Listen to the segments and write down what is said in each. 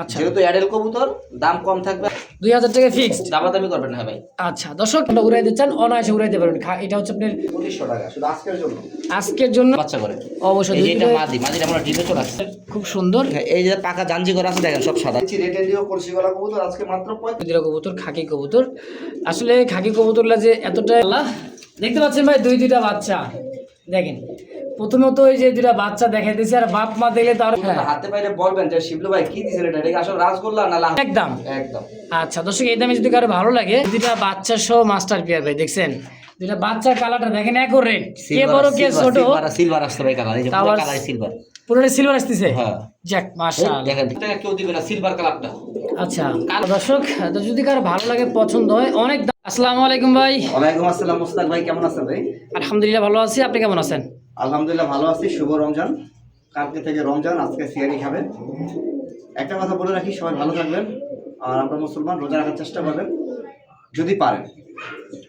আচ্ছা, যেহেতু অ্যাডেল কবুতর দাম কম থাকবে, 2000 টাকা ফিক্সড, দামাদামি করবেন না ভাই। আচ্ছা দর্শক, উড়াই দিচ্ছেন অনায়াসে উড়াইতে পারবেন। এটা হচ্ছে আপনার 2500 টাকা শুধু আজকের জন্য। আজকের জন্য বাচ্চা করে অবশ্যই এই যে এটা মাদির আমরা ডিমে চলে আসছে, খুব সুন্দর। এই যে পাকা জাঞ্জি করা আছে দেখেন সব সাদা। রেট এন্ডিও করছি গলা কবুতর আজকে মাত্র 35 কবুতর, খাকি কবুতর। আসলে খাকি কবুতরলা যে এতটা দেখতে পাচ্ছেন ভাই, দুইটা বাচ্চা দেখেন। প্রথমত ওই যে দুইটা বাচ্চা দেখাই দিয়েছে, আর বাপ মা দেখলে তার হাতে পাইলে বলবেন যে শিবলু ভাই কি দিছেন এটা, এটা আসলে রাসগোল্লা না লাল? একদম একদম। আচ্ছা দর্শক, এই দামে যদি কারো ভালো লাগে, দুইটা বাচ্চা সহ মাস্টার পিয়ার ভাই দেখছেন, দুইটা বাচ্চার কালারটা দেখেন একরেট, কে বড় কে ছোট। সিলভার আসছে ভাই কালার, এই যে পুরো কালার সিলভার, পুরোটা সিলভার আসতেছে। হ্যাঁ যাক মাশাআল্লাহ, দেখেন টাকা কেউ দিবে না সিলভার কালারটা। আচ্ছা দর্শক, তো যদি কারো ভালো লাগে পছন্দ হয় অনেক। আসসালামু আলাইকুম ভাই। ওয়ালাইকুম আসসালাম মুস্তাক ভাই, কেমন আছেন ভাই? আলহামদুলিল্লাহ ভালো আছি, আপনি কেমন আছেন? আলহামদুলিল্লাহ ভালো আছি। শুভ রমজান, কালকে থেকে রমজান, আজকে সিয়ারি খাবেন। একটা কথা বলে রাখি, সবাই ভালো থাকবেন, আর আমরা মুসলমান, রোজা রাখার চেষ্টা করবেন যদি পারেন,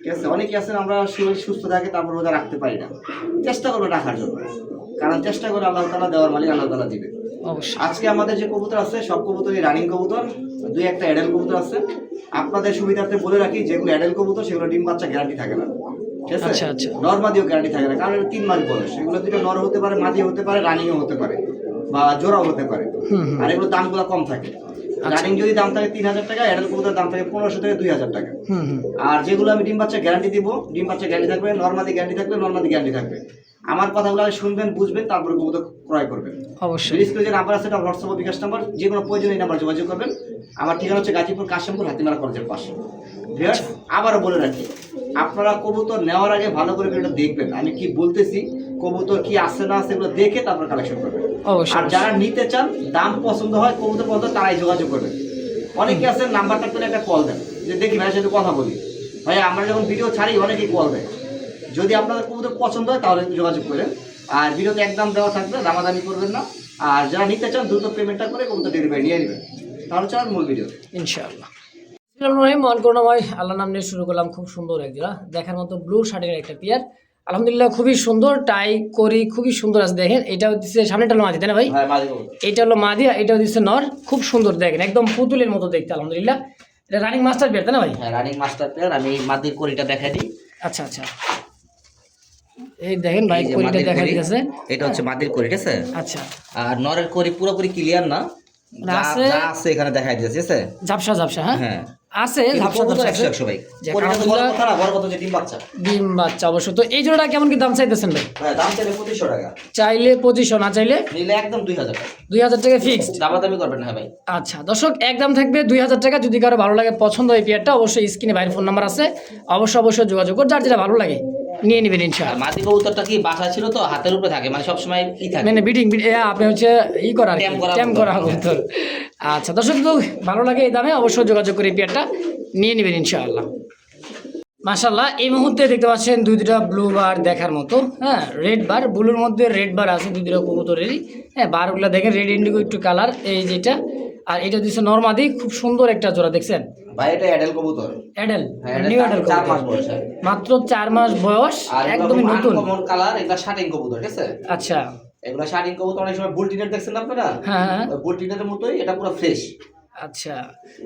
ঠিক আছে? অনেকে আছেন আমরা শরীর সুস্থ থাকে তারপর রোজা রাখতে পারি না, চেষ্টা করবো রাখার জন্য, কারণ চেষ্টা করে আল্লাহ তাআলা দেওয়ার মালিক আল্লাহ তাআলা দিবে অবশ্যই। আজকে আমাদের যে কবুতর আছে সব কবুতরই রানিং কবুতর, দুই একটা অ্যাডেল কবুতর আছে। আপনাদের সুবিধার্থে বলে রাখি, যেগুলো অ্যাডেল কবুতর সেগুলো ডিম বাচ্চা গ্যারান্টি থাকে না, ঠিক আছে? আচ্ছা আচ্ছা, নর মাদিও গ্যারান্টি থাকে না, কারণ 3 মাস বয়স। এগুলো দুটো নর হতে পারে, মাদি হতে পারে, রানিংও হতে পারে, বা জোড়াও হতে পারে। আর এগুলো দামগুলো কম থাকে। রানিং যদি দাম থাকে 3000 টাকা, অ্যাডাল্ট কবুতর দাম থাকে 1500 থেকে 2000 টাকা। আর যেগুলো আমি ডিম বাচ্চা গ্যারান্টি দিব, ডিম বাচ্চা গ্যারান্টি থাকবে, নরমাদি গ্যারান্টি থাকবে, নরমাদি গ্যারান্টি থাকবে। আমার কথাগুলো শুনবেন, বুঝবেন, তারপরে কবুতর ক্রয় করবেন। অবশ্যই। যে নাম্বার আছে, হোয়াটসঅ্যাপ বিকাশ নাম্বার, যে কোনো প্রয়োজনীয় নাম্বার যোগাযোগ করবেন। আমার ঠিকানা হচ্ছে গাজীপুর কাশিমপুর হাতিমারা কলেজের পাশে। আবারও বলে রাখি, আপনারা কবুতর নেওয়ার আগে ভালো করে এটা দেখবেন আমি কি বলতেছি, কবুতর কি আছে না আছে এগুলো দেখে তারপর কালেকশন করবেন। আর যারা নিতে চান, দাম পছন্দ হয়, কবুতর পছন্দ, তারাই যোগাযোগ করবেন। অনেকে আছেন নাম্বারটা পেলে একটা কল দেন, যে দেখি ভাইয়ের সাথে কথা বলি। ভাই আমরা যখন ভিডিও ছাড়ি অনেকেই কল দেয়। যদি আপনাদের কবুতর পছন্দ হয় তাহলে যোগাযোগ করেন। আর ভিডিওতে একদম দেওয়া থাকবে, দামাদামি করবেন না। আর যারা নিতে চান দ্রুত পেমেন্টটা করে কবুতর ডেলিভারি নিয়ে নেবেন। তাহলে চলেন মূল ভিডিও ইনশাআল্লাহ। মন করুণাময় আল্লাহ নাম নিয়ে শুরু করলাম। খুব সুন্দর এক জোড়া, দেখার মতো ব্লু শার্টের একটা পেয়ার, আলহামদুলিল্লাহ খুবই সুন্দর, টাই করি খুবই সুন্দর আছে। দেখেন এটা হচ্ছে সামনেটা হলো মাদি, তাই না ভাই? এটা হলো মাদি, এটা হচ্ছে নর, খুব সুন্দর দেখেন, একদম পুতুলের মতো দেখতে আলহামদুলিল্লাহ। এটা রানিং মাস্টার পেয়ার, তাই না ভাই? হ্যাঁ রানিং মাস্টার পেয়ার। আমি মাদির করিটা দেখাই দিই। আচ্ছা আচ্ছা, এই দেখেন ভাই করিটা দেখা দিতেছে, এটা হচ্ছে মাদির করি, ঠিক আছে? আচ্ছা, আর নরের করি পুরোপুরি ক্লিয়ার না, যা আছে এখানে দেখাই দিতেছে, ঠিক আছে? ঝাপসা ঝাপসা, হ্যাঁ আছে ঝাপসা ঝাপসা আছে। 100 ভাই, করিটা তো বড় কথা না, বড় কথা যে ডিম বাচ্চা। ডিম বাচ্চা অবশ্য। তো এই জোড়াটা কেমন কি দাম চাইতেছেন ভাই? হ্যাঁ দাম চাইলে 2500 টাকা, চাইলে 2500, না চাইলে নিলে একদম 2000 টাকা। 2000 টাকা ফিক্সড, দামাদামি করবেন না ভাই। আচ্ছা দর্শক, একদম থাকবে 2000 টাকা। যদি কারো ভালো লাগে পছন্দ এই পেয়ারটা, অবশ্যই স্ক্রিনে ভাইয়ের ফোন নাম্বার আছে, অবশ্যই যোগাযোগ করে যার যেটা ভালো লাগে নিয়ে নেবেন ইনশাআল্লাহ। মাদি কবুতরটা কি বাসা ছিল তো হাতের উপরে থাকে, মানে সবসময় কি থাকে, মানে বিডিং আপনি হচ্ছে ই করার ট্যাম করা কবুতর। আচ্ছা দর্শক, তো ভালো লাগে এই দামে অবশ্যই যোগাযোগ করে এই পেয়ারটা নিয়ে নেবেন ইনশাআল্লাহ। মাশাআল্লাহ, এই মুহূর্তে দেখতে পাচ্ছেন দুইটা ব্লু বার দেখার মতো, হ্যাঁ রেড বার, ব্লুর মধ্যে রেড বার আছে দুইটা কবুতরেরই, হ্যাঁ বারগুলো দেখেন রেড ইন্ডিগো একটু কালার, এই যেটা। আর এটা দিচ্ছে নরমাদি, খুব সুন্দর একটা জোড়া দেখছেন ভাই। এটা অ্যাডেল কবুতর, অ্যাডেল, নিউ অ্যাডেল, 4 মাস বয়স, মাত্র 4 মাস বয়স, একদমই নতুন কমন কালার। এটা শাটিং কবুতর, ঠিক আছে? আচ্ছা, এগুলো শাটিং কবুতর, অনেক সময় বুলটিনেট দেখছেন আপনারা, হ্যাঁ বুলটিনেটের মতোই এটা পুরো ফ্রেশ। আচ্ছা,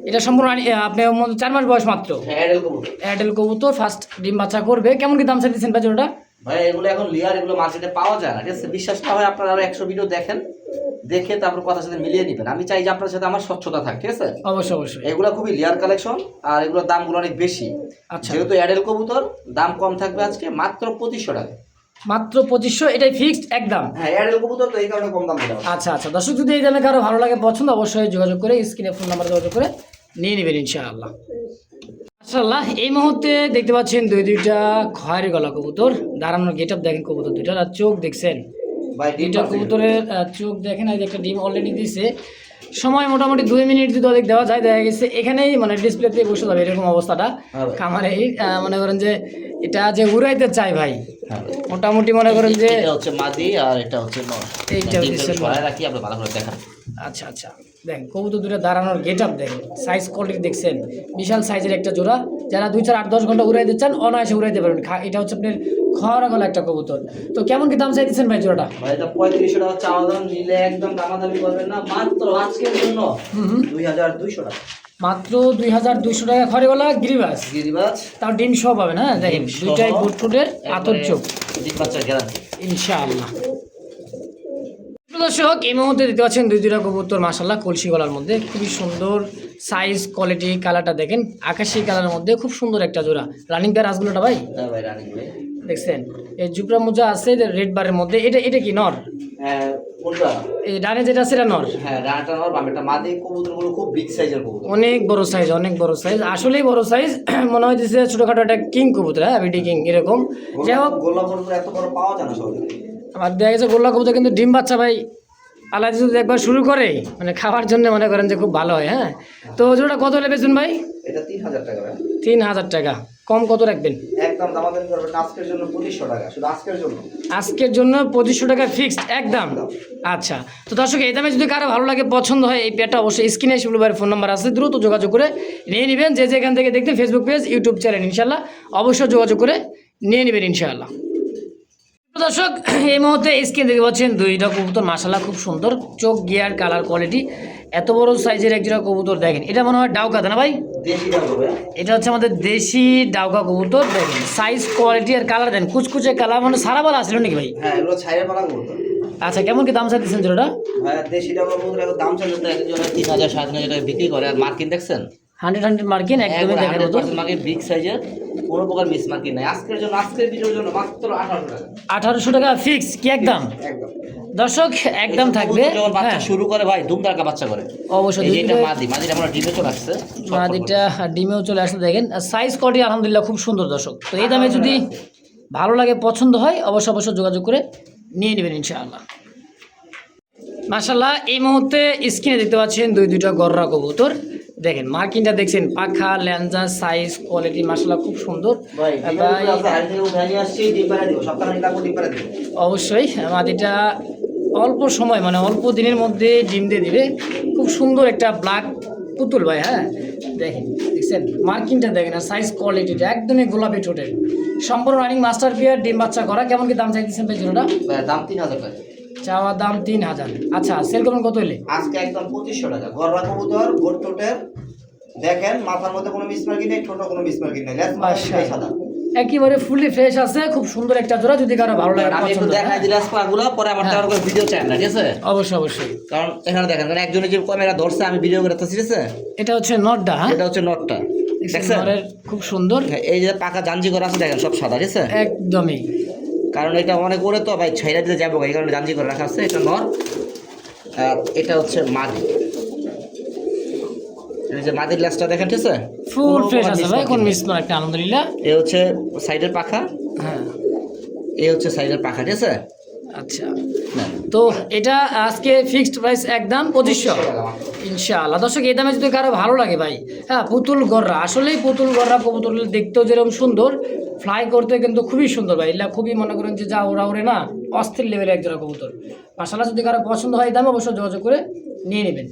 এটা সম্পূর্ণ আপনি 4 মাস বয়স মাত্র, অ্যাডেল কবুতর। অ্যাডেল কবুতর, ফার্স্ট ডিম বাচ্চা করবে। কেমন কি দাম চাইতেছেন ভাই জোড়াটা? ভাই এগুলো এখন লিয়ার, এগুলো মার্কেটে পাওয়া যায় না, ঠিক আছে? বিশ্বাস না হয় আপনারা আরো 100 ভিডিও দেখেন, দেখে তারপর কথার সাথে মিলিয়ে নেবেন। আমি চাই যে আপনার সাথে আমার স্বচ্ছতা থাক, ঠিক আছে? অবশ্যই। এগুলো খুবই লিয়ার কালেকশন, আর এগুলোর দামগুলো অনেক বেশি। আচ্ছা, যেহেতু অ্যাডেল কবুতর দাম কম থাকবে আজকে মাত্র 2500 টাকা, মাত্র 2500, এটাই ফিক্সড একদম। হ্যাঁ অ্যাডেল কবুতর তো এই কারণে কম দাম দিলাম। আচ্ছা আচ্ছা দর্শক, যদি এই দামে কারো ভালো লাগে পছন্দ, অবশ্যই যোগাযোগ করে স্ক্রিনে ফোন নাম্বার যোগাযোগ করে নিয়ে নেবেন ইনশাআল্লাহ। মাশাআল্লাহ, এই মুহূর্তে দেখতে পাচ্ছেন দুইটা খয়েরি গলা কবুতর, দাঁড়ানোর গেট আপ দেখেন কবুতর দুইটার, আর চোখ দেখছেন দুইটা কবুতরের চোখ দেখেন। এই যে একটা ডিম অলরেডি দিছে, সময় মোটামুটি 2 মিনিট যদি অধিক দেওয়া যায়, দেখা গেছে এখানেই মানে ডিসপ্লেতে বসে যাবে এরকম অবস্থাটা। খামারে মনে করেন যে এটা যে উড়াইতে চাই ভাই, মোটামুটি মনে করেন যে এটা হচ্ছে মাদি আর এটা হচ্ছে নর, এইটা হচ্ছে ছড়ায় রাখি, আপনি ভালো করে দেখান। আচ্ছা আচ্ছা, দেখেন কবুতর দুটো দাঁড়ানোর গেট আপ দেখেন, সাইজ কোয়ালিটি দেখছেন, বিশাল সাইজের একটা জোড়া। যারা 2, 4, 8, 10 ঘন্টা উড়াইতে চান অনায়াসে উড়াইতে পারবেন। এটা হচ্ছে আপনার খরা গলা একটা কবুতর। তো কেমন কি দাম চাইতেছেন ভাই জোড়াটা? ভাই এটা 3500 টাকা চাওয়া দাম, নিলে একদম দামাদামি করবেন না, মাত্র আজকের জন্য 2200 টাকা। মাত্র 2200 টাকা খরে গলা গিরিবাস। গিরিবাজ তাও ডিম সহ পাবে না, দেখেন ডিম সহ, দুইটাই বুটফুটের আতর চোখ ডিম বাচ্চা গ্যারান্টি ইনশাআল্লাহ। দর্শক এই মুহূর্তে দিতে পাচ্ছেন দুইটা কবুতর মাশাআল্লাহ কলসি গলার মধ্যে, খুবই সুন্দর সাইজ কোয়ালিটি, কালারটা দেখেন আকাশি কালারের মধ্যে, খুব সুন্দর একটা জোড়া। রানিং পেয়ার রাসগুলোটা ভাই হ্যাঁ ভাই, রানিং ভাই। দেখছেন এই জুবরা মোজা আছে রেড বারের মধ্যে, এটা কি নর? হ্যাঁ কোনটা? এই ডানে যেটা আছে এটা নর। হ্যাঁ ডানাটা নর, বামেটা মাদি। কবুতরগুলো খুব বিগ সাইজের কবুতর, অনেক বড় সাইজ, অনেক বড় সাইজ, আসলেই বড় সাইজ। মনে হইতেছে ছোটখাটো একটা কিং কবুতর, হ্যাঁ বিডি কিং এরকম। যাই হোক গোল্লা কবুতর এত বড় পাওয়া যায় না সহজে। আমার দেখা গেছে গোল্লা কবুতর কিন্তু ডিম বাচ্চা ভাই আলাদা যদি একবার শুরু করে মানে খাবার জন্য মনে করেন যে খুব ভালো হয়। হ্যাঁ তো জোড়াটা কত হলে বেচবেন ভাই? এটা 3000 টাকা ভাই। 3000 টাকা। কম কত রাখবেন? একদম দামাদামি করবেন, আজকের জন্য 2500 টাকা, শুধু আজকের জন্য। আজকের জন্য 2500 টাকা ফিক্সড একদম। আচ্ছা তো দর্শক এই দামে যদি কারো ভালো লাগে পছন্দ হয় এই পেয়ারটা অবশ্যই স্ক্রিনে শিবলু ভাইয়ের ফোন নাম্বার আছে, দ্রুত যোগাযোগ করে নিয়ে নেবেন। যে যেখান থেকে দেখতে ফেসবুক পেজ ইউটিউব চ্যানেল ইনশাল্লাহ অবশ্যই যোগাযোগ করে নিয়ে নেবেন ইনশাআল্লাহ। দর্শক এই মুহূর্তে স্ক্রিনে দেখতে পাচ্ছেন দুইটা কবুতর মাশাআল্লাহ খুব সুন্দর, চোখ গিয়ার কালার কোয়ালিটি, এত বড় সাইজের এক জোড়া কবুতর দেখেন। এটা মনে হয় ডাউকা না ভাই? দেশি দাম হবে। এটা হচ্ছে আমাদের দেশি ডাউকা কবুতর, দেখেন সাইজ কোয়ালিটি আর কালার দেন কুচকুচে কালার, মানে সারা বলা আসলে নাকি ভাই? হ্যাঁ এগুলো ছাইয়ের পালা কবুতর। আচ্ছা কেমন কি দাম চাইতেছেন জোড়াটা? ভাই দেশি দাম কবুতর এত দাম চাইলে তো একজন 3000 7000 টাকা বিক্রি করে। আর মার্কিন দেখছেন 100 মার্কিন একদমই দেখেন মতো, মার্কিন বিগ সাইজের, কোনো প্রকার মিস মার্কিন নাই। আজকের জন্য, আজকের ভিডিওর জন্য মাত্র 1800 টাকা। 1800 টাকা ফিক্স কি একদম? একদম দর্শক একদম থাকবে। যখন বাচ্চা হ্যাঁ শুরু করে ভাই দুমদারকা বাচ্চা করে অবশ্যই। এই যে এটা মাদিটা আমরা ডিমে চলে আসছে, মাদিটা ডিমেও চলে আসছে দেখেন, সাইজ কোয়ালিটি আলহামদুলিল্লাহ খুব সুন্দর দর্শক। তো এই দামে যদি ভালো লাগে পছন্দ হয় অবশ্যই যোগাযোগ করে নিয়ে নেবেন ইনশাআল্লাহ। মাশাআল্লাহ এই মুহূর্তে স্ক্রিনে দেখতে পাচ্ছেন দুইটা গররা কবুতর, দেখেন মার্কিংটা দেখছেন, পাখা ল্যাঞ্জা সাইজ কোয়ালিটি মাশাআল্লাহ খুব সুন্দর ভাই। ভাই আসছে ডিম পাড়া দিব, সপ্তাহে লাগবে ডিম পাড়া দিব। অবশ্যই মাদিটা অল্প সময় মানে অল্প দিনের মধ্যে ডিম দিয়ে দিবে, খুব সুন্দর একটা ব্ল্যাক পুতুল ভাই। হ্যাঁ দেখেন দেখছেন মার্কিংটা দেখেন আর সাইজ কোয়ালিটিটা একদমই গোলাপি ঠোঁটের, সম্পূর্ণ রানিং মাস্টার পিয়ার ডিম বাচ্চা করা। কেমন কি দাম চাইতেছেন ভাই জোড়াটা? দাম 3000 টাকা। চাওয়া দাম 3000। আচ্ছা সেল করবেন কত হলে? আজকে একদম 2500 টাকা। গররা কবুতর ভোট টোটের দেখেন, মাথার মধ্যে কোনো মিসমার্কিং নেই, ছোট কোনো মিসমার্কিং নেই, লেস মাশাআল্লাহ সাদা একেবারে ফুলি ফ্রেশ আছে, খুব সুন্দর একটা জোড়া। যদি কারো ভালো লাগে আমি একটু পছন্দ দেখাই দিলাম পাগুলো, পরে আমার তার করে ভিডিও চাই না, ঠিক আছে? অবশ্যই কারণ এখানে দেখেন, কারণ একজনের যে ক্যামেরা ধরছে আমি ভিডিও করে, ঠিক আছে? এটা হচ্ছে নটটা। হ্যাঁ এটা হচ্ছে নটটা, দেখছেন? নরের খুব সুন্দর, এই যে পাকা জাঞ্জি করা আছে দেখেন, সব সাদা, ঠিক আছে? একদমই। কারণ এটা অনেক করে তো ভাই ছাইরা দিতে যাবো, এই কারণে জাঞ্জি করে রাখা আছে। এটা নর আর এটা হচ্ছে মাদি। এই যে মাদির লেজটা দেখেন, ঠিক আছে? ফুল ফ্রেশ আছে ভাই, কোন মিস না একটা আলহামদুলিল্লাহ। এই হচ্ছে সাইডের পাখা, হ্যাঁ এই হচ্ছে সাইডের পাখা, ঠিক আছে? আচ্ছা তো এটা আজকে ফিক্সড প্রাইস একদম 2500 ইনশাআল্লাহ। দর্শক এই দামে যদি কারো ভালো লাগে ভাই, হ্যাঁ পুতুল গররা, আসলেই পুতুল গররা কবুতর দেখতেও যেরকম সুন্দর, ফ্লাই করতে কিন্তু খুবই সুন্দর ভাই। এগুলা খুবই মনে করেন যে যা ওরা ওরে না অস্থির লেভেলের একজোড়া কবুতর। মাশাআল্লাহ যদি কারো পছন্দ হয় এই দামে অবশ্যই যোগাযোগ করে নিয়ে নেবেন।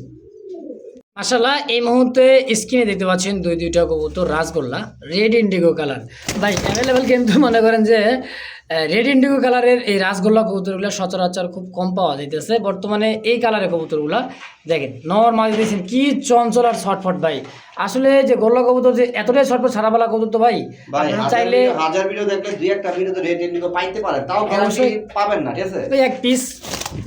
মাশাআল্লাহ এই মুহূর্তে স্ক্রিনে দেখতে পাচ্ছেন দুইটা কবুতর রাসগোল্লা রেড ইন্ডিগো কালার ভাই অ্যাভেলেবেল, কিন্তু মনে করেন যে রেড ইন্ডিগো কালারের এই রাসগোল্লা কবুতরগুলো সচরাচর খুব কম পাওয়া যাইতেছে বর্তমানে। এই কালারের কবুতরগুলো দেখেন নর্মাল দিয়েছেন কি চঞ্চল আর ছটফট ভাই। আসলে যে গোল্লা কবুতর যে এতটাই ছটফট সারাবেলা কবুতর তো ভাই আপনারা চাইলে হাজার ভিডিও দেখলে দুই একটা ভিডিও তো রেড ইন্ডিগো পাইতে পারেন, তাও গ্যারান্টি পাবেন না, ঠিক আছে? ওই এক পিস,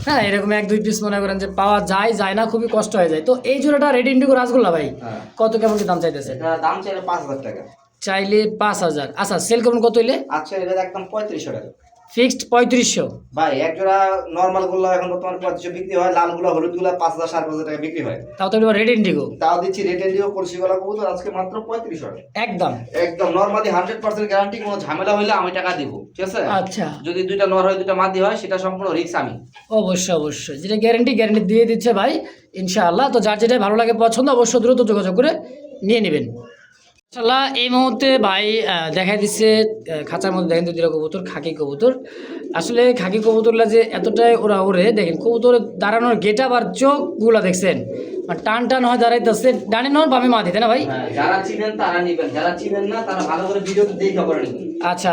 হ্যাঁ এরকম 1-2 পিস মনে করেন যে পাওয়া যায় না, খুবই কষ্ট হয়ে যায়। তো এই জোড়াটা রেড ইন্ডিগো রাসগোল্লা ভাই কত কেমন কি দাম চাইতেছে? দাম চাইলে 5000 টাকা, চাইলে 5000। আচ্ছা সেল করুন কত হইলে? আচ্ছা এটা একদম 3500 টাকা ফিক্সড 3500 ভাই। এক জোড়া নরমাল গুলো এখন বর্তমানে 3500 বিক্রি হয়, লাল গুলো হলুদ গুলো 5000 5500 টাকা বিক্রি হয়। তাও তো রেড ইন্ডিগো তাও দিচ্ছি রেড ইন্ডিগো কলসি গলা কবুতর আজকে মাত্র 3500 টাকা একদম। একদম নরমালি 100% গ্যারান্টি, কোনো ঝামেলা হইলে আমি টাকা দিব, ঠিক আছে? আচ্ছা যদি দুইটা নর হয় দুইটা মাদি হয় সেটা সম্পূর্ণ রিস্ক আমি। অবশ্যই যেটা গ্যারান্টি দিয়ে দিচ্ছে ভাই ইনশাআল্লাহ। তো যার যেটা ভালো লাগে পছন্দ অবশ্যই দ্রুত যোগাযোগ করে নিয়ে নেবেন ইনশাআল্লাহ। এই মুহূর্তে ভাই দেখাই দিচ্ছে খাঁচার মধ্যে দেখেন দুইটা কবুতর, খাকি কবুতর। আসলে খাকি কবুতরগুলা যে এতটাই ওরা ওরে দেখেন, কবুতরের দাঁড়ানোর গেট আপ আর চোখগুলা দেখছেন মানে টান হয় দাঁড়াইতেছে, ডানে নর বামে মাদি, তাই না ভাই? যারা চিনেন তারা নিবেন, যারা চিনেন না তারা ভালো করে ভিডিওতে দেখে করে নেবেন। আচ্ছা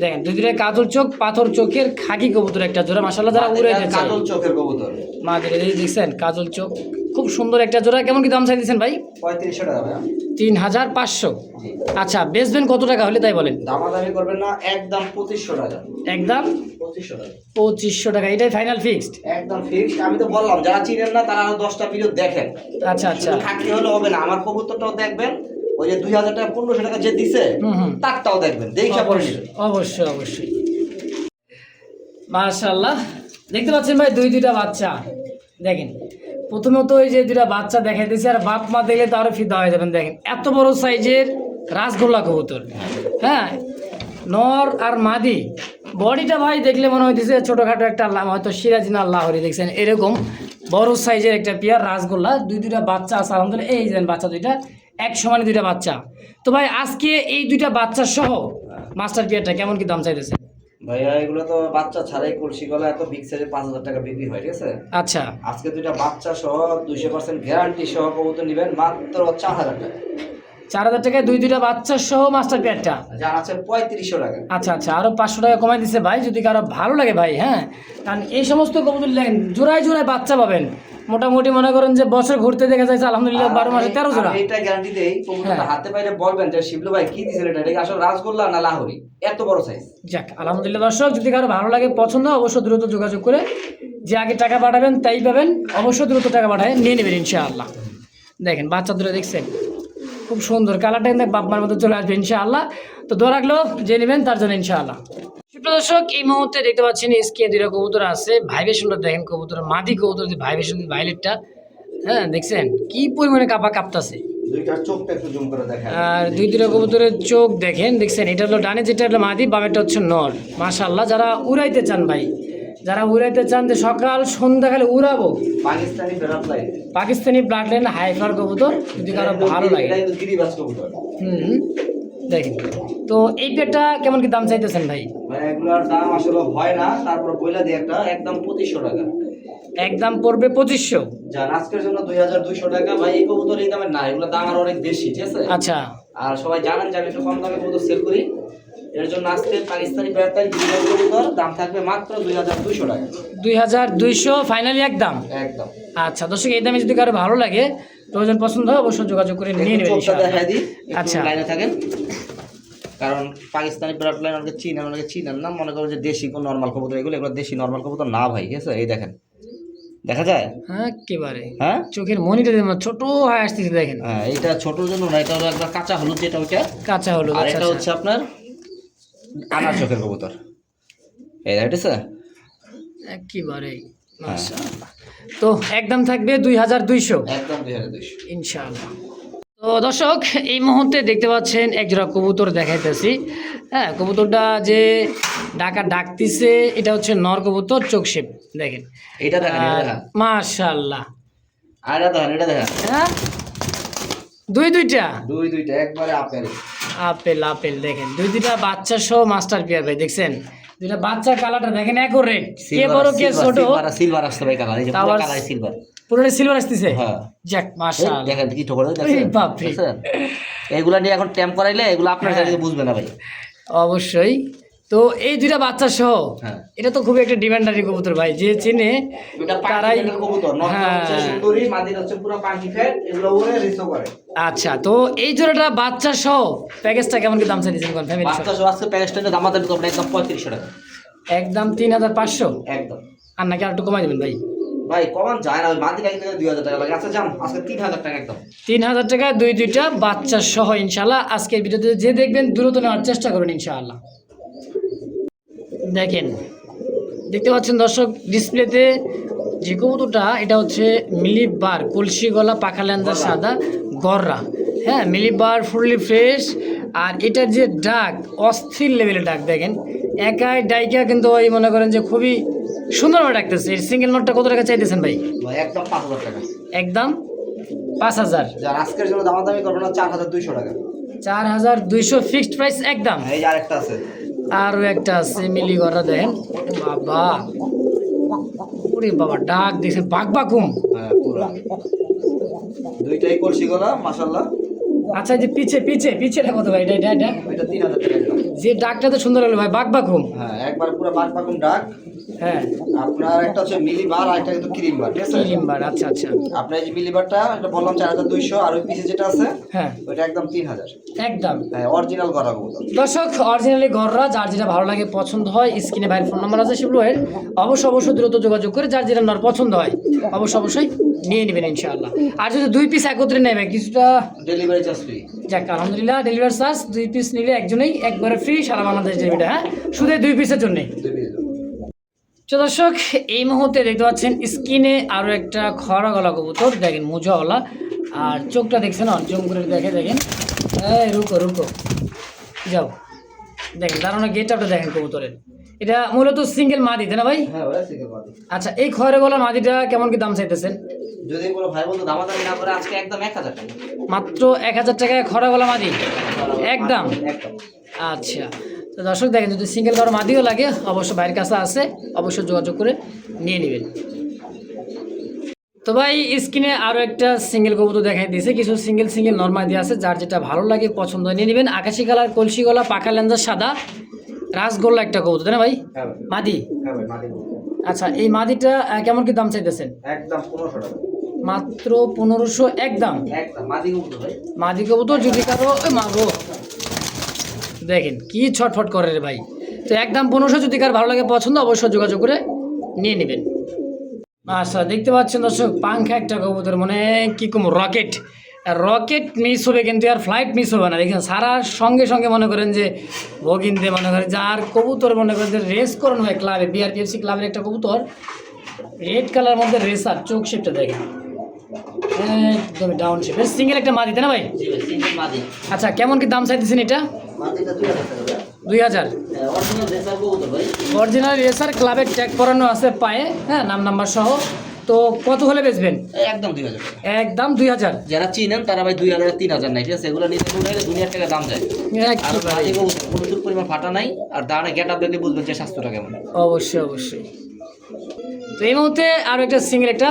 দেখেন দুই দুইটা কাজল চোখ পাথর চোখের খাকি কবুতর একটা জোড়া মাশাআল্লাহ যারা উড়াইতে চায় কাজল চোখের কবুতর মাদের এই দেখছেন কাজল চোখ খুব সুন্দর একটা জোড়া কেমন কি দাম চাই দিচ্ছেন ভাই 3500 টাকা ভাই 3500 আচ্ছা বেচবেন কত টাকা হলে তাই বলেন দামাদামি করবেন না একদম 2500 টাকা একদম 2500 টাকা 2500 টাকা এটাই ফাইনাল ফিক্সড একদম ফিক্সড আমি তো বললাম যারা চিনেন না তারা আরো 10টা ভিডিও দেখেন আচ্ছা আচ্ছা শুধু থাকলে হলে হবে না আমার কবুতরটাও দেখবেন ওই যে 2000 টাকা 1500 টাকা যে দিছে তারটাও দেখবেন দেখে পরে নেবেন অবশ্যই অবশ্যই মাশাআল্লাহ দেখতে পাচ্ছেন ভাই দুইটা বাচ্চা দেখেন প্রথমত এই যে দুইটা বাচ্চা দেখাইতেছে আর বাপ মা দেখলে তো আরো ফিদা হয়ে যাবেন দেখেন এত বড় সাইজের রাসগোল্লা কবুতর হ্যাঁ নর আর মাদি বডিটা ভাই দেখলে মনে হইতেছে ছোটখাটো একটা হয়তো সিরাজি না লাহোরি দেখছেন এরকম বড় সাইজের একটা পেয়ার রাসগোল্লা দুইটা বাচ্চা আছে আলহামদুলিল্লাহ এই যে বাচ্চা দুইটা এক সমানে দুইটা বাচ্চা তো ভাই আজকে এই দুইটা বাচ্চা সহ মাস্টার পেয়ারটা কেমন কি দাম চাইতেছে ভাইয়া এগুলো তো বাচ্চা ছাড়াই কলসি গলা এত বিগ সাইজের 5000 টাকা বিক্রি হয় ঠিক আছে আচ্ছা আজকে দুইটা বাচ্চা সহ 200% গ্যারান্টি সহ কবুতর নেবেন মাত্র 4000 টাকা 4000 টাকায় দুইটা বাচ্চা সহ মাস্টার পেয়ারটা যার আছে 3500 টাকা আচ্ছা আচ্ছা আরো 500 টাকা কমাই দিচ্ছে ভাই যদি কারো ভালো লাগে ভাই হ্যাঁ কারণ এই সমস্ত কবুতর দেখেন জোড়ায় জোড়ায় বাচ্চা পাবেন মোটামুটি মনে করেন যে বছর ঘুরতে দেখা যাচ্ছে আলহামদুলিল্লাহ 12 মাসে 13 জোড়া এটা গ্যারান্টি দেই কবুতরটা হাতে পাইলে বলবেন যে শিবলু ভাই কি দিছেন এটা এটা আসলে রাসগোল্লা না লাহোরি এত বড় সাইজ যাক আলহামদুলিল্লাহ দর্শক যদি কারো ভালো লাগে পছন্দ অবশ্যই দ্রুত যোগাযোগ করে যে আগে টাকা পাঠাবেন তাই পাবেন অবশ্যই দ্রুত টাকা পাঠায় নিয়ে নেবেন ইনশাআল্লাহ দেখেন বাচ্চা দুটো দেখছেন খুব সুন্দর কালারটা কিন্তু বাপমার মতো চলে আসবে ইনশাআল্লাহ তো দোয়া রাখলো যে নেবেন তার জন্য ইনশাআল্লাহ সুপ্রিয় দর্শক এই মুহূর্তে দেখতে পাচ্ছেন স্ক্রিনে দুটো কবুতর আছে ভাইব্রেশনটা দেখেন কবুতর মাদি কবুতর যে ভাইব্রেশন ভাইলেটটা হ্যাঁ দেখছেন কি পরিমাণে কাঁপতাছে দুইটার চোখটা একটু জুম করে দেখেন আর দুইটা কবুতরের চোখ দেখেন দেখছেন এটা হলো ডানে যেটা হলো মাদি বামেরটা হচ্ছে নর মাশাআল্লাহ যারা উড়াইতে চান ভাই যারা উড়াইতে চান যে সকাল সন্ধ্যাকালে উড়াবো পাকিস্তানি ব্লাড লাইন হাইফার কবুতর যদি কারো ভালো লাগে দেখেন তো এই পেটটা কেমন কি দাম চাইতেছেন ভাই এগুলোর দাম আসলে হয় না তারপর বইলা দিয়ে একটা একদম 2500 টাকা একদম পড়বে 2500 যান আজকের জন্য 2200 টাকা ভাই এই কবুতর এই দামে না এগুলোর দাম আরো অনেক বেশি ঠিক আছে আচ্ছা আর সবাই জানেন যে আমি একটু কম দামে কবুতর সেল করি এর জন্য আজকে পাকিস্তানি ব্যাটারি ডিজিটাল কবুতর দাম থাকবে মাত্র 2200 টাকা 2200 ফাইনালি একদম একদম আচ্ছা দর্শক এই দামে যদি কারো ভালো লাগে প্রয়োজন পছন্দ হয় অবশ্যই যোগাযোগ করে নিয়ে নেবেন দেখাই দিই আচ্ছা লাইনে থাকেন কারণ পাকিস্তানি ব্লাড লাইন অনেকে চিনেন না মনে করো যে দেশি কোন নরমাল কবুতর এগুলো দেশি নরমাল কবুতর না ভাই ঠিক আছে এই দেখেন দেখা যায় হ্যাঁ একেবারে হ্যাঁ চোখের মনিটা ছোট হয়ে আসতেছে দেখেন হ্যাঁ এটা ছোটর জন্য না এটা হলো একবার কাঁচা হলুদ যেটা ওইটা কাঁচা হলুদ আর আচ্ছা এটা হচ্ছে আপনার আনার চোখের কবুতর এই ঠিক আছে একেবারে মাশাআল্লাহ তো একদম থাকবে 2200 একদম 2200 ইনশাআল্লাহ তো দর্শক এই মুহূর্তে দেখতে পাচ্ছেন এক জোড়া কবুতর দেখাইতেছি হ্যাঁ কবুতরটা যে ডাকতিছে এটা হচ্ছে নর কবুতর চোখ শেপ দেখেন এটা দেখেন মাশাআল্লাহ আর এটা দেখেন হ্যাঁ দুইটা একবারে আপেল দেখেন দুইটা বাচ্চা সহ মাস্টার পেয়ার ভাই দেখছেন দুইটা বাচ্চা কালারটা দেখেন অ্যাকুরেট কে বড় কে ছোট সিলভার আসছে ভাই কালার এই যে পুরো কালার সিলভার পুরোটা সিলভার আসতেছে হ্যাঁ যাক মাশাআল্লাহ দেখেন কি ঠোকর দেখেন বাপ রে এগুলা নিয়ে এখন ট্যাম্প করাইলে এগুলো আপনার কাছে বুঝবে না ভাই অবশ্যই তো এই দুইটা বাচ্চা সহ এটা তো খুবই একটা ডিমান্ডারি কবুতর ভাই যে চিনে তারাই কবুতর সুন্দরী মাদির হচ্ছে পুরো পাখি ফেট এগুলো ওরে রিসো করে আচ্ছা তো এই জোড়াটা বাচ্চা সহ প্যাকেজটা কেমন কি দাম চাইছেন কোন ফ্যামিলি বাচ্চা সহ আজকে প্যাকেজটা দাম আমাদের তো একদম 3500 টাকা একদম 3500 একদম আর নাকি আর একটু কমাই দিবেন ভাই ভাই কমান যায় না ওই মাদি লাগি থেকে 2000 টাকা লাগে আচ্ছা যান আজকে 3000 টাকা একদম 3000 টাকা দুইটা বাচ্চা সহ ইনশাআল্লাহ আজকের ভিডিওতে যে দেখবেন দ্রুত নেওয়ার চেষ্টা করবেন ইনশাআল্লাহ দেখেন দেখতে পাচ্ছেন দর্শক ডিসপ্লেতে যে কবুতরটা এটা হচ্ছে মিলিবার কলসি গলা পাখা ল্যান্দার সাদা গররা হ্যাঁ মিলিবার ফুললি ফ্রেশ আর এটার যে ডাক অস্থির লেভেলের ডাক দেখেন একাই ডাইকা কিন্তু ওই মনে করেন যে খুবই সুন্দরভাবে ডাকতেছে এর সিঙ্গেল নোটটা কত টাকা চাইতেছেন ভাই একদম 5000 টাকা একদম 5000 যার আজকের জন্য দামাদামি করবো না 4200 টাকা 4200 ফিক্সড প্রাইস একদম এই যে আরেকটা আছে আরও একটা আছে মিলি গররা দেখেন বাবা ওরে বাবা ডাক দেখছেন বাঘবাকুম হ্যাঁ পুরো দুইটাই কলসি গলা মাশাআল্লাহ আচ্ছা যে পিছে পিছেটা কত ভাই এটা 3000 টাকা যে ডাকটা তো সুন্দর হলো ভাই, বাক বাকুম। হ্যাঁ একবার পুরো বাঘ বাকুম ডাক। হ্যাঁ, আপনার একটা হচ্ছে মিলিবার আর একটা কিন্তু ক্রিম বার, ঠিক আছে? লিম্বার, আচ্ছা আচ্ছা। আপনার এই যে মিলিবারটা এটা বললাম 4200, আর ওই পিসে যেটা আছে হ্যাঁ, ওইটা একদম 3000। একদম। হ্যাঁ অরিজিনাল করা কবুতর। দর্শক, অরিজিনালি ঘররা যার যেটা ভালো লাগে পছন্দ হয়, স্ক্রিনে ভাইয়ের ফোন নাম্বার আছে শিবলু ভাইয়ের, অবশ্যই দ্রুত যোগাযোগ করে যার যেটা নর পছন্দ হয় অবশ্যই নিয়ে নেবেন ইনশাআল্লাহ। আর যদি 2 পিস একত্রে নেবে কিছুটা ডেলিভারি চার্জ ফ্রি। যাক আলহামদুলিল্লাহ, ডেলিভারি চার্জ 2 পিস নিলে একজনেই একবারে ফ্রি, সারা বাংলাদেশ ডেলিভারি। হ্যাঁ, শুধু 2 পিসের জন্যে। তো দর্শক, এই মুহূর্তে দেখতে পাচ্ছেন স্ক্রিনে আরও একটা খরা গলা কবুতর, দেখেন মোজাওয়ালা, আর চোখটা দেখছেন জুম করে দেখেন। এই রুকো যাও, দেখেন দাঁড়ানো গেট আপটা দেখেন কবুতরের। এটা মূলত সিঙ্গেল মাদি, তাই না ভাই? হ্যাঁ ওরা সিঙ্গেল মাদি। আচ্ছা, এই খয়রা গলা মাদিটা কেমন কি দাম চাইতেছেন? যদি কোনো ভাই বন্ধু দামাদামি না করে আজকে একদম 1000 টাকা। মাত্র 1000 টাকায় খরা গলা মাদি একদম। একদম। আচ্ছা, তো দর্শক দেখেন, যদি সিঙ্গেল কারো মাদিও লাগে অবশ্য ভাইয়ের কাছে আছে, অবশ্যই যোগাযোগ করে নিয়ে নেবেন। তো ভাই স্ক্রিনে আরও একটা সিঙ্গেল কবুতর দেখাই দিয়েছে, কিছু সিঙ্গেল নর্মাদি আছে, যার যেটা ভালো লাগে পছন্দ হয় নিয়ে নেবেন। আকাশি কালার, কলসি গলা, পাখা লেন্দার সাদা, রাসগোল্লা একটা কবুতর, তাই না ভাই? হ্যাঁ ভাই। মাদি। হ্যাঁ ভাই মাদি কবুতর। আচ্ছা, এই মাদিটা কেমন কি দাম চাইতেছেন? একদম 1500 টাকা। মাত্র 1500 একদম। একদম মাদি কবুতর ভাই। মাদি কবুতর যদি কারো মাগো, দেখেন কি ছটফট করে রে ভাই। তো একদম 1500, যদি কার ভালো লাগে পছন্দ অবশ্যই যোগাযোগ করে নিয়ে নেবেন। আচ্ছা, দেখতে পাচ্ছেন দর্শক, পাংখা একটা কবুতর, মানে কি কম রকেট মিস হবে কিন্তু আর ফ্লাইট মিস হবে না। দেখেন সারার সঙ্গে মনে করেন যে ভগিনতে মনে করেন যার কবুতর মনে করেন যে রেস করানো হয় ক্লাবে, বিআরপিএফসি ক্লাবের একটা কবুতর, রেড কালার মধ্যে রেসার, চোখ শেপটা দেখেন একদম ডাউন শেপ, সিঙ্গেল একটা মাদি, তাই না ভাই? জি ভাই সিঙ্গেল মাদি। আচ্ছা, কেমন কি দাম চাইতেছেন এটা? মাদিটা 2000 টাকা ভাই। 2000। অরিজিনাল রেসার কবুতর ভাই। অরিজিনাল রেসার, ক্লাবের ট্যাগ করানো আছে পায়ে, হ্যাঁ, নাম্বার সহ। তো কত হলে বেচবেন? একদম 2000 টাকা। একদম 2000। যারা চিনেন তারা ভাই 2000 3000 নাই, ঠিক আছে? এগুলো নিতে গেলে 2000 টাকা দাম যায়। আর মাদি কবুতর প্রচুর পরিমাণ ফাটা নাই, আর দাঁড়ায় গেটআপ দেখলে বুঝবেন যে স্বাস্থ্যটা কেমন। অবশ্যই। তো এই মুহূর্তে আরও একটা সিঙ্গেল একটা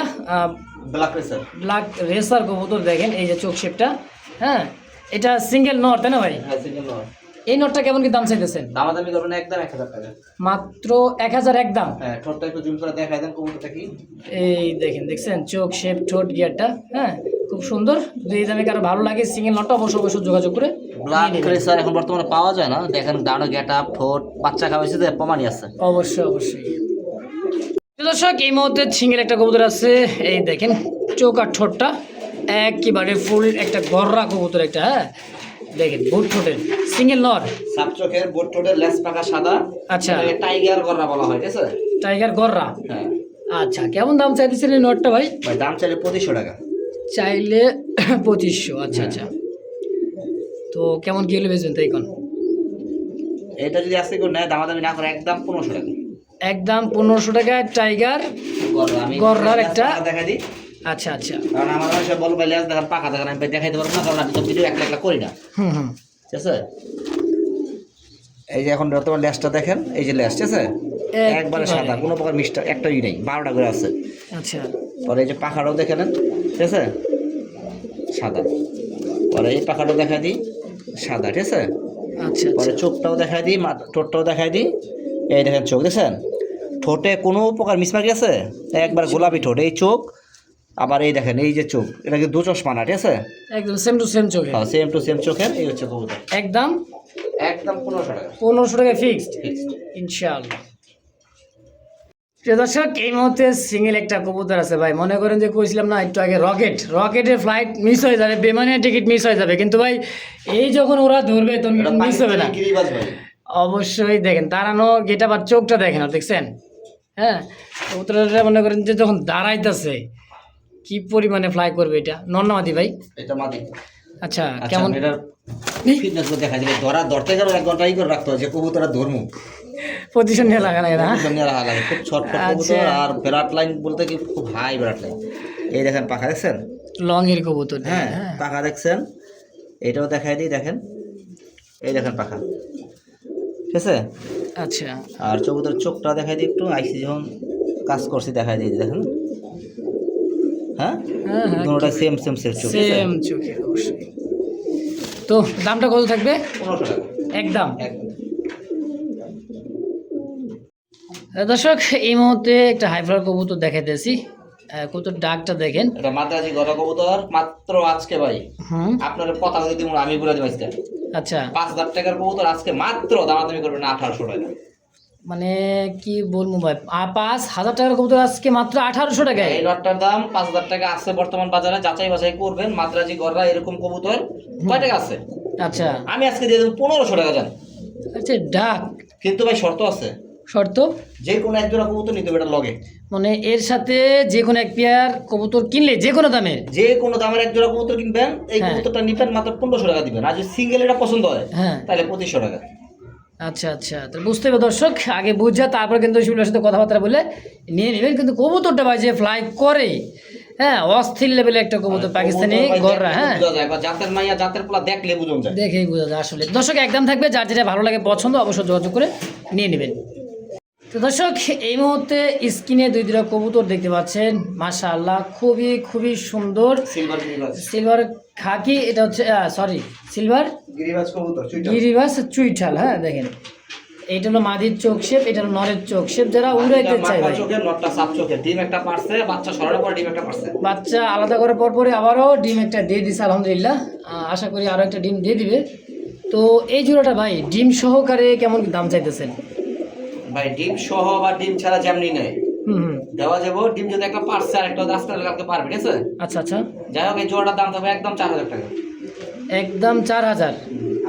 ব্ল্যাক রেসার কবুতর দেখেন, এই যে চোখ শেপটা, হ্যাঁ, এটা সিঙ্গেল নর, তাই না ভাই? হ্যাঁ সিঙ্গেল নয়। এই নটটা কেমন কি দাম চাইতেছেন? দামাদামি করবেন একদম 1000 টাকা। মাত্র 1000 একদম। হ্যাঁ ঠোঁটটা একটু জুম করে দেখাই দেন কবুতরটা কি। এই দেখছেন চোখ শেপ, ঠোঁট গিয়ারটা, হ্যাঁ, খুব সুন্দর। যদি এই দামে কারো ভালো লাগে সিঙ্গেল নটটা অবশ্যই যোগাযোগ করে ব্ল্যাক রেসার এখন বর্তমানে পাওয়া যায় না, দেখেন দাঁড়ো গেটআপ, ঠোঁট, বাচ্চা খাওয়াইছে তো প্রমাণই আছে। অবশ্যই। দর্শক, এই মুহূর্তে সিঙ্গেল একটা কবুতর আছে, এই দেখেন চোখ আর ঠোঁটটা একেবারে ফুল একটা গররা কবুতর একটা, হ্যাঁ, দেখেন বুট ঠোঁটের সিঙ্গেল নর, সাপ চোখের, বুট ঠোঁটের, লেজ পাকা সাদা। আচ্ছা, টাইগার গররা বলা হয়, ঠিক আছে? টাইগার গররা। হ্যাঁ। আচ্ছা, কেমন দাম চাইতেছেন এই নটটা ভাই? ভাই দাম চাইলে 2500 টাকা। চাইলে 2500। আচ্ছা। তো কেমন কি হলে বেচবেন তাই কোন? এটা যদি আজকে কেউ নেয় দামাদামি না করে একদম 1500 টাকা। একদম 1500 টাকায় টাইগার গররার একটা দেখা দিই। আচ্ছা। কারণ আমার অনেক সময় বলবো লেজ দেখান, পাকা দেখান, আমি দেখাইতে পারবো না, কারণ আমি তো ভিডিও একটা করি না। হুম। ঠিক আছে, এই যে এখন বর্তমান লেজটা দেখেন, এই যে লেজ, ঠিক আছে, একবারে সাদা, কোনো প্রকার মিষ্টি একটাই নেই, 12টা করে আছে। আচ্ছা, পরে এই যে পাখাটাও দেখে নেন, ঠিক আছে, সাদা। পরে এই পাখাটাও দেখা দিই, সাদা, ঠিক আছে। আচ্ছা। পরে চোখটাও দেখাই দিই, ঠোঁটটাও দেখাই দিই, এই দেখেন চোখ দেখছেন, ঠোঁটে কোনো প্রকার মিসমার্কি আছে, একবার গোলাপি ঠোঁট, এই চোখ। আবার এই দেখেন এই যে চোখ, এটা কি 2 চশমা না, ঠিক আছে, একদম সেম টু সেম চোখে। হ্যাঁ সেম টু সেম চোখের। এই হচ্ছে কবুতর, একদম 1500 টাকা। 1500 টাকা ফিক্সড ইনশাআল্লাহ। দর্শক, এই মুহূর্তে সিঙ্গেল একটা কবুতর আছে ভাই, মনে করেন যে কইছিলাম না একটু আগে রকেটের ফ্লাইট মিস হয়ে যাবে, বিমানের টিকিট মিস হয়ে যাবে, কিন্তু ভাই এই যখন ওরা ধরবে তখন মিস হবে না। অবশ্যই দেখেন দাঁড়ানো গেটা বা চোখটা দেখেন, দেখছেন, হ্যাঁ, কবুতরটা মনে করেন যে যখন দাঁড়াইতেছে কি পরিমাণে ফ্লাই করবে। এটা নন্নামাদি ভাই? এটা মাদি। আচ্ছা, কেমন এটা ফিটনেস করে দেখা যাবে, ধরতে গেলে 1 ঘন্টা করে রাখতে হয়, যে কবুতরটা ধরমু পজিশন নিয়ে লাগা লাগে না, খুব ছটফট কবুতর। আর ব্রাট লাইন বলতে কি খুব হাই ব্রাট লাইন। এই দেখেন পাখা দেখছেন, লং এর কবুতর, হ্যাঁ পাখা দেখছেন, এটাও দেখাই দিই, দেখেন এই দেখেন পাখা, ঠিক আছে। আচ্ছা, আর কবুতর চোখটা দেখাই দিই একটু, আইসি যখন কাজ করছি দেখাই দিই, দেখেন, হ্যাঁ দুটোটা সেম চোখ, সেম চোখে। অবশ্যই। তো দামটা কত থাকবে? 1500 টাকা একদম। দর্শক এই মুহূর্তে একটা হাইফ্লার কবুতর দেখাইতেছি। কবুতর ডাকটা দেখেন। এটা মাদ্রাজি গড়া কবুতর, মাত্র আজকে ভাই হুম, আপনার কথা যদি আমি বলে দেবো আজকে আচ্ছা 5,000 টাকার কবুতর আজকে মাত্র দামাদামি করবেন না 1800 টাকা। মানে কি বলবো ভাই, 5,000 টাকার কবুতর আজকে মাত্র 1800 টাকায়। এই লটটার দাম 5,000 টাকা আছে বর্তমান বাজারে, যাচাই বাছাই করবেন। মাদ্রাজি গড়া এরকম কবুতর কয় টাকা আছে আচ্ছা আমি আজকে দিয়ে দেবো 1500 টাকা জান। আচ্ছা ডাক, কিন্তু ভাই শর্ত আছে, শর্ত যে কোনো এক জোড়া কবুতর নিতে হবে এটা লগে। মানে এর সাথে যে কোনো এক পেয়ার কবুতর কিনলে যে কোনো দামে, যে কোনো দামের এক জোড়া কবুতর কিনবেন, এই হ্যাঁ। কবুতরটা নিবেন মাত্র 1500 টাকা দিবেন। আর যদি সিঙ্গেল এটা পছন্দ হয় হ্যাঁ তাহলে 2500 টাকা। আচ্ছা আচ্ছা, তাহলে বুঝতে হবে দর্শক, আগে বুঝা তারপর কিন্তু শিবুলের সাথে কথাবার্তা বলে নিয়ে নেবেন। কিন্তু কবুতরটা ভাই যে ফ্লাই করে, হ্যাঁ অস্থির লেভেলে একটা কবুতর পাকিস্তানি কবুতর ভাই গররা, দেখলে হ্যাঁ বোঝা যায়, বা জাতের মাইয়া জাতের পোলা দেখলে বুঝন যায়। দেখেই বোঝা যায় আসলে। দর্শক একদম থাকবে, যার যেটা ভালো লাগে পছন্দ অবশ্যই যোগাযোগ করে নিয়ে নেবেন। তো দর্শক এই মুহূর্তে স্ক্রিনে দুইটা কবুতর দেখতে পাচ্ছেন, মাশাআল্লাহ খুবই খুবই সুন্দর। সিলভার গিরিবাজ, সিলভার খাকি, এটা হচ্ছে সরি সিলভার গিরিবাজ কবুতর চুইটা। গিরিবাস চুইঠাল। হ্যাঁ দেখেন, এইটা হলো মাদির চোখ শেপ, এটা হলো নরের চোখ শেপ। যারা উড়াইতে চায় ভাই, চোখের নটটা সাপ চোখের, ডিম একটা পারছে, বাচ্চা সরানোর পর ডিম একটা পারছে। বাচ্চা আলাদা করার পর পরে আবারও ডিম একটা দিয়ে দিছে আলহামদুলিল্লাহ। আশা করি আরও একটা ডিম দিয়ে দিবে। তো এই জোড়াটা ভাই ডিম সহকারে কেমন কি দাম চাইতেছেন? ভাই ডিম সহ বা ডিম ছাড়া যেমনি নেয় হুম হুম, দেওয়া যাবো। ডিম যদি একটা পারছে আর একটা আজকে কালকে পারবে, ঠিক আছে? আচ্ছা আচ্ছা, যাই হোক এই জোড়াটার দাম থাকবে একদম 4000 টাকা। একদম 4000।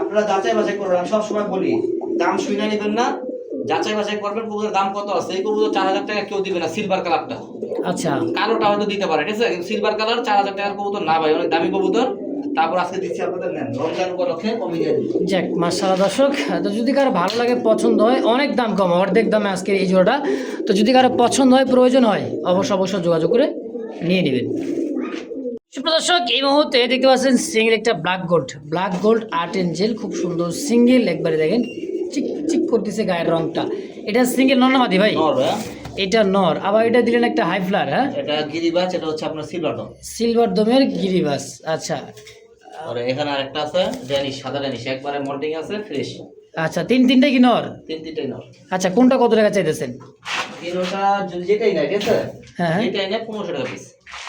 আপনারা যাচাই বাছাই করবেন, আমি সবসময় বলি দাম শুনে নেবেন না, যাচাই বাছাই করবেন কবুতরের দাম কত আছে। এই কবুতর 4000 টাকা কেউ দিবে না, সিলভার কালারটা। আচ্ছা কালোটা হয়তো দিতে পারে, ঠিক আছে, কিন্তু সিলভার কালার 4000 টাকার কবুতর না ভাই, অনেক দামি কবুতর। তারপর আজকে দিচ্ছি আপনাদের, নেন রমজান উপলক্ষে কমিয়ে দিয়ে দিচ্ছি। যাক মাশাআল্লাহ দর্শক, তো যদি কারো ভালো লাগে পছন্দ হয়, অনেক দাম কম, অর্ধেক দামে আজকের এই জোড়াটা। তো যদি কারো পছন্দ হয় প্রয়োজন হয় অবশ্যই যোগাযোগ করে নিয়ে নেবেন। সুপ্রিয় দর্শক এই মুহূর্তে দেখতে পাচ্ছেন সিঙ্গেল একটা ব্ল্যাক গোল্ড আর্ট এঞ্জেল, খুব সুন্দর সিঙ্গেল, একবারে দেখেন চিক চিক করতেছে গায়ের রংটা। এটা সিঙ্গেল নর না মাদি ভাই? নর ভাই, এটা নর। আবার এটা দিলেন একটা হাই ফ্লার, হ্যাঁ এটা গিরিবাজ, এটা হচ্ছে আপনার সিলভার ডগ। সিলভার দমের গিরিবাস। আচ্ছা আর এখানে আরেকটা আছে ড্যানিশ, সাদা ড্যানিশ, একবারে মল্টিং আছে, ফ্রেশ। আচ্ছা, তিনটাই কি নর? তিনটাই নর। আচ্ছা, কোনটা কত টাকা চাইতেছেন? তিনটা যদি যেটাই নেয়, ঠিক আছে, হ্যাঁ হ্যাঁ, যেটাই নেয় 1500 টাকা পিস।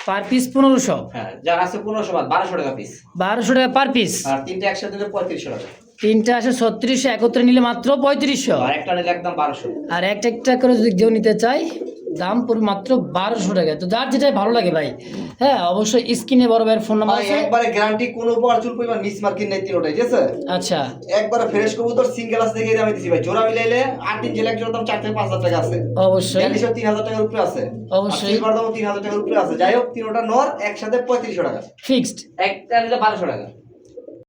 Per piece 1500? হ্যাঁ, যার আছে 1500 বাদ 1200 টাকা পিস। 1200 টাকা পার পিস। আর তিনটা একসাথে নিলে 3500 টাকা। তিনটা আসে 3600, একত্রে নিলে মাত্র 3500। আর একটা নিলে একদম 1200। আর একটা একটা করে যদি কেউ নিতে চাই দাম পুরো মাত্র 1200 টাকা। তো যার যেটাই ভালো লাগে ভাই, হ্যাঁ অবশ্যই স্ক্রিনে বড় ভাইয়ের ফোন নাম্বার আছে। একবারে গ্যারান্টি, কোনো উপর চুল পরিমাণ মিস মার্কিং নাই তিনটাই, ঠিক আছে? আচ্ছা একবারে ফ্রেশ কবুতর, সিঙ্গেল আছে দেখে আমি দিছি ভাই। জোড়া মিলাইলে 8 দিন জেলা জোড়া দাম 4 থেকে 5000 টাকা আছে। অবশ্যই 3000 টাকার উপরে আছে। অবশ্যই। সিলভার দাম 3000 টাকার উপরে আছে। যাই হোক তিনটা নর একসাথে 3500 টাকা। ফিক্সড। একটা নিলে 1200 টাকা।